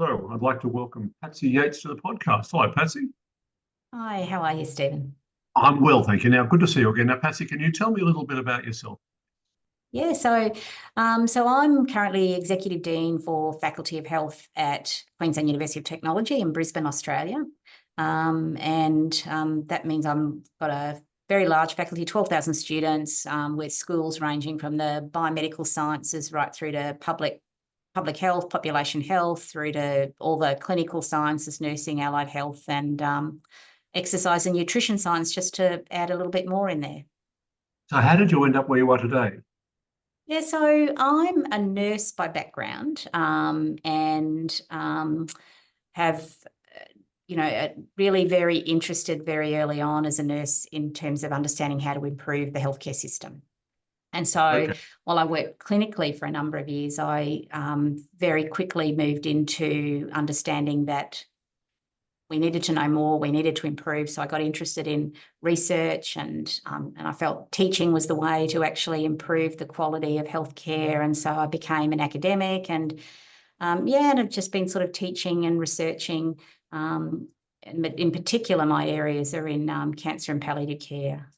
So I'd like to welcome Patsy Yates to the podcast. Hello, Patsy. Hi, how are you, Stephen? I'm well, thank you. Now, good to see you again. Now, Patsy, can you tell me a little bit about yourself? Yeah, so I'm currently Executive Dean for Faculty of Health at Queensland University of Technology in Brisbane, Australia. That means I've got a very large faculty, 12,000 students, with schools ranging from the biomedical sciences right through to public health, population health, through to all the clinical sciences, nursing, allied health, and exercise and nutrition science, just to add a little bit more in there. So how did you end up where you are today? Yeah, so I'm a nurse by background, and have, really very interested very early on as a nurse in terms of understanding how to improve the healthcare system. And so Okay. while I worked clinically for a number of years, I very quickly moved into understanding that we needed to know more, we needed to improve. So I got interested in research, and I felt teaching was the way to actually improve the quality of healthcare. And so I became an academic, and and I've just been sort of teaching and researching. And in particular, my areas are in cancer and palliative care.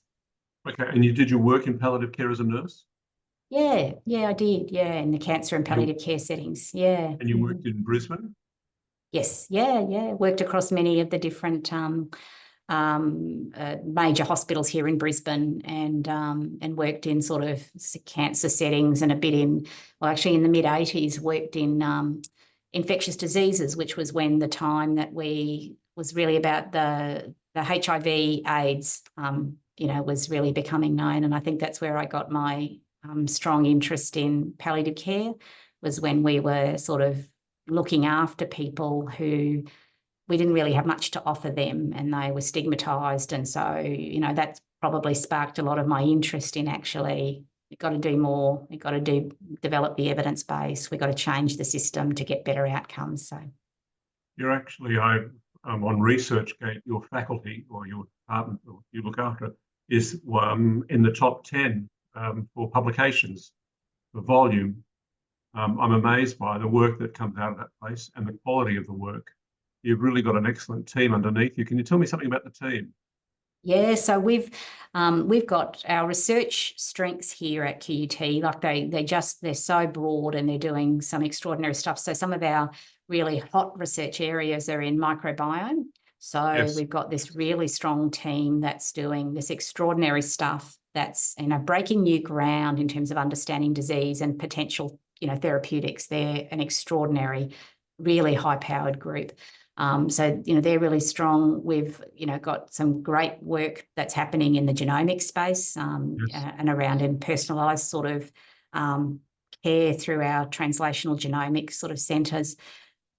Okay. And did you work in palliative care as a nurse? Yeah, I did. Yeah, in the cancer and You, palliative care settings. Yeah. and you worked in Brisbane? Yes, yeah. Worked across many of the different major hospitals here in Brisbane, and worked in sort of cancer settings, and a bit in, well, actually in the mid-80s, worked in infectious diseases, which was when the time that was really about the HIV AIDS, was really becoming known. And I think that's where I got my strong interest in palliative care, was when we were sort of looking after people who we didn't really have much to offer them, and they were stigmatized. And so, that's probably sparked a lot of my interest in actually, we've got to do more. We've got to develop the evidence base. We've got to change the system to get better outcomes. So You're actually, on ResearchGate, your faculty or your department or you look after is in the top 10 for publications, for volume. I'm amazed by the work that comes out of that place and the quality of the work. You've really got an excellent team underneath you. Can you tell me something about the team? yeah, so we've got our research strengths here at QUT. Like they're so broad, and they're doing some extraordinary stuff. So some of our really hot research areas are in microbiome. So Yes. we've got this really strong team that's doing this extraordinary stuff, that's breaking new ground in terms of understanding disease and potential therapeutics. They're an extraordinary, really high-powered group. So they're really strong. We've got some great work that's happening in the genomic space, Yes. and around in personalised sort of care through our translational genomics sort of centres.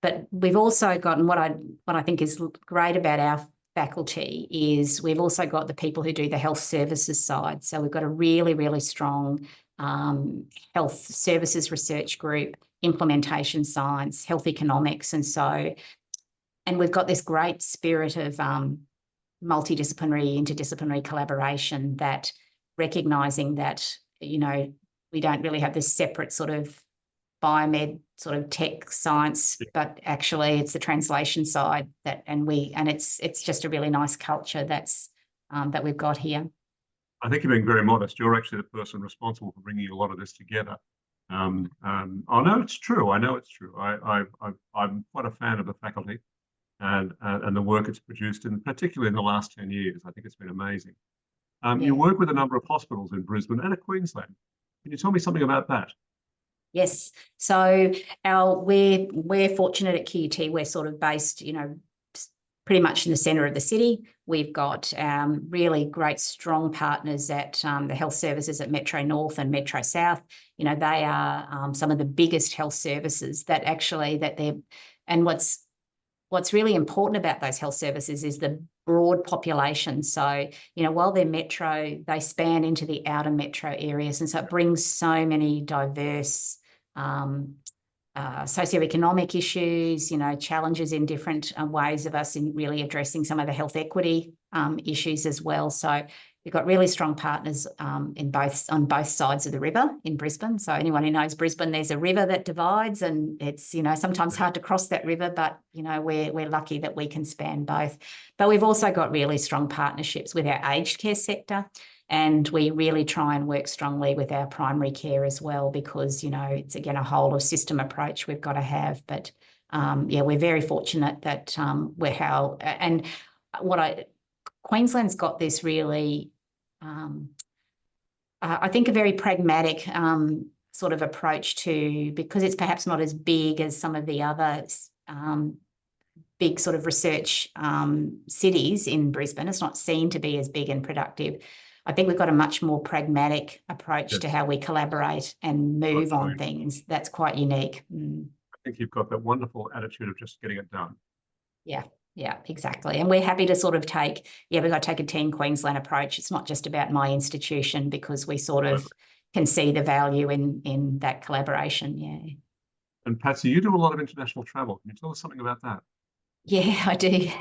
But we've also gotten, what I think is great about our faculty is we've also got the people who do the health services side. So we've got a really, really strong health services research group, implementation science, health economics. And we've got this great spirit of multidisciplinary, interdisciplinary collaboration, that recognising that, we don't really have this separate sort of biomed sort of tech science, but actually it's the translation side and it's just a really nice culture that we've got here. I think you're being very modest. You're actually the person responsible for bringing a lot of this together. I know it's true. I know it's true. I'm quite a fan of the faculty and the work it's produced, and particularly in the last 10 years. I think it's been amazing. You Yeah. work with a number of hospitals in Brisbane and at Queensland. Can you tell me something about that? Yes. So we're fortunate at QUT. We're sort of based, pretty much in the centre of the city. We've got really great, strong partners at the health services at Metro North and Metro South. They are some of the biggest health services and what's really important about those health services is the broad population. So, while they're metro, they span into the outer metro areas. And so it brings so many diverse socioeconomic issues, challenges in different ways of us in really addressing some of the health equity issues as well. So we've got really strong partners on both sides of the river in Brisbane. So anyone who knows Brisbane, there's a river that divides, and it's, you know, sometimes hard to cross that river, but, you know, we're lucky that we can span both. But we've also got really strong partnerships with our aged care sector, and we really try and work strongly with our primary care as well, because, you know, it's again a whole of system approach we've got to have. But yeah, we're very fortunate that Queensland's got this really, I think, a very pragmatic sort of approach to, because it's perhaps not as big as some of the other big sort of research cities in Brisbane. It's not seen to be as big and productive. I think we've got a much more pragmatic approach to how we collaborate and move on things. That's quite unique. I think you've got that wonderful attitude of just getting it done. Yeah. Yeah, exactly. And we're happy to sort of we've got to take a Team Queensland approach. It's not just about my institution, because we sort of can see the value in that collaboration. Yeah. And Patsy, you do a lot of international travel. Can you tell us something about that? Yeah, I do.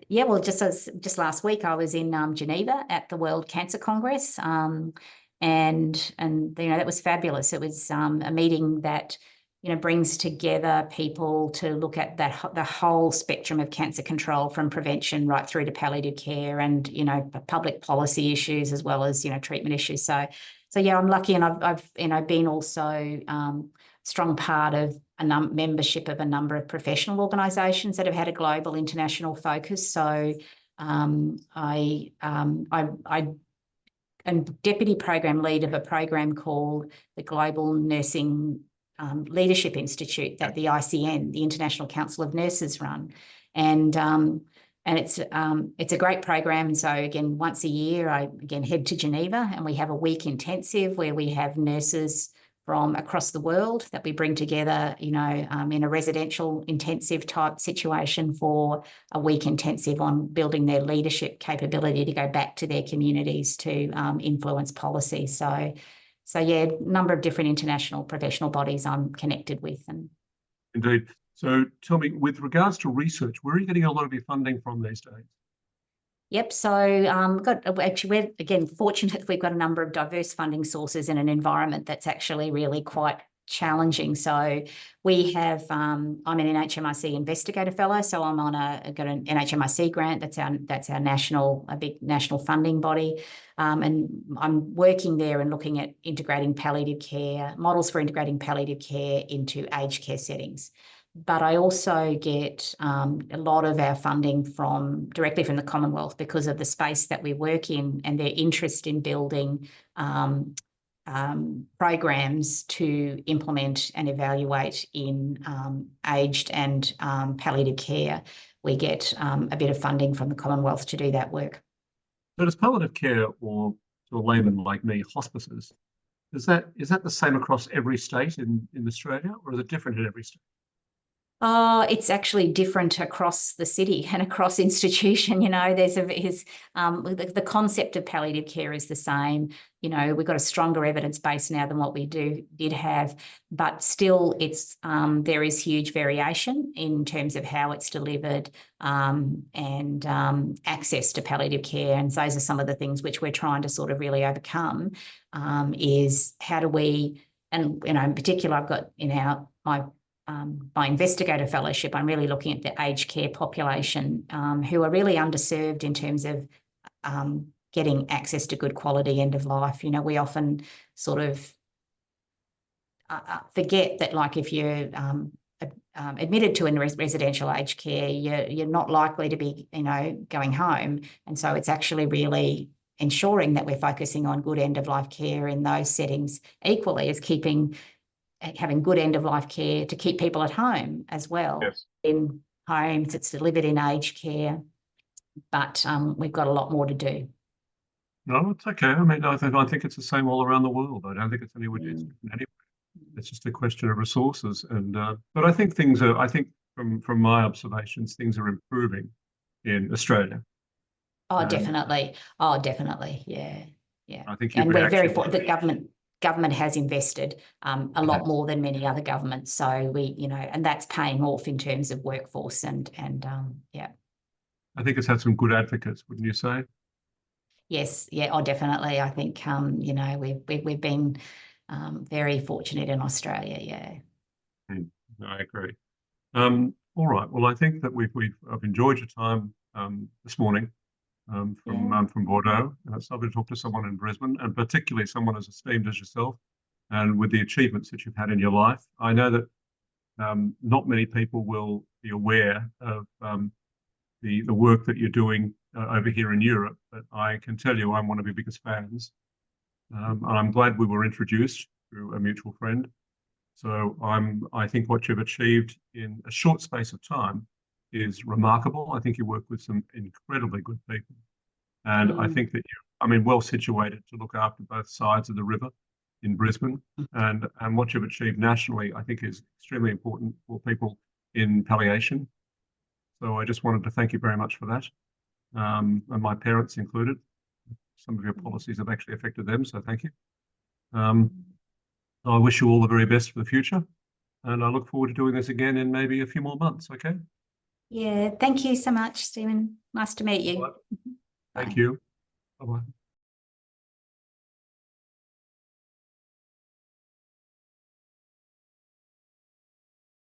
Yeah, well, just last week I was in Geneva at the World Cancer Congress, and you know, that was fabulous. It was a meeting that, you know, brings together people to look at the whole spectrum of cancer control, from prevention right through to palliative care, and, you know, public policy issues as well as, you know, treatment issues. So yeah, I'm lucky, and I've you know, been also strong part of a membership of a number of professional organisations that have had a global international focus. So I am deputy program lead of a program called the Global Nursing Leadership Institute that the ICN, the International Council of Nurses, run, and it's a great program. And so again, once a year, I again head to Geneva, and we have a week intensive where we have nurses from across the world that we bring together, you know, in a residential intensive type situation for a week intensive on building their leadership capability to go back to their communities to influence policy. So yeah, a number of different international professional bodies I'm connected with. And indeed. So tell me, with regards to research, where are you getting a lot of your funding from these days? Yep. So we're again fortunate we've got a number of diverse funding sources in an environment that's actually really quite challenging. So we have I'm an NHMRC investigator fellow, so I'm on got an NHMRC grant. That's our a big national funding body, and I'm working there and looking at integrating palliative care models for integrating palliative care into aged care settings. But I also get a lot of our funding directly from the Commonwealth, because of the space that we work in and their interest in building programs to implement and evaluate in aged and palliative care. We get a bit of funding from the Commonwealth to do that work. So does palliative care, or to a layman like me, hospices, is that the same across every state in Australia, or is it different in every state? It's actually different across the city and across institution. You know, the concept of palliative care is the same. You know, we've got a stronger evidence base now than what we did have, but still, there is huge variation in terms of how it's delivered and access to palliative care. And those are some of the things which we're trying to sort of really overcome. Is how do we, and you know, in particular, I've got my investigator fellowship, I'm really looking at the aged care population who are really underserved in terms of getting access to good quality end of life. You know, we often sort of forget that, like, if you're admitted to in residential aged care, you're not likely to be, you know, going home. And so it's actually really ensuring that we're focusing on good end of life care in those settings, equally as having good end-of-life care to keep people at home as well. Yes. In homes, it's delivered in aged care, but we've got a lot more to do. No, it's okay. I mean, I think it's the same all around the world. I don't think it's anywhere different anyway. It's just a question of resources. And but I think from my observations, things are improving in Australia. Oh, definitely. Yeah. I think and we're very fortunate that government has invested a lot more than many other governments. So we, you know, and that's paying off in terms of workforce and yeah. I think it's had some good advocates, wouldn't you say? Yes, yeah, oh, definitely. I think you know, we've been very fortunate in Australia. Yeah. I agree. All right. Well, I think that I've enjoyed your time this morning from Bordeaux. And it's lovely to talk to someone in Brisbane, and particularly someone as esteemed as yourself, and with the achievements that you've had in your life. I know that not many people will be aware of the work that you're doing over here in Europe, but I can tell you I'm one of your biggest fans. And I'm glad we were introduced through a mutual friend. So I think what you've achieved in a short space of time is remarkable. I think you work with some incredibly good people. And I think that you're, well situated to look after both sides of the river in Brisbane. And what you've achieved nationally, I think, is extremely important for people in palliation. So I just wanted to thank you very much for that. And my parents included. Some of your policies have actually affected them, so thank you. I wish you all the very best for the future, and I look forward to doing this again in maybe a few more months, okay? Yeah, thank you so much, Stephen. Nice to meet you. Thank you. Bye-bye.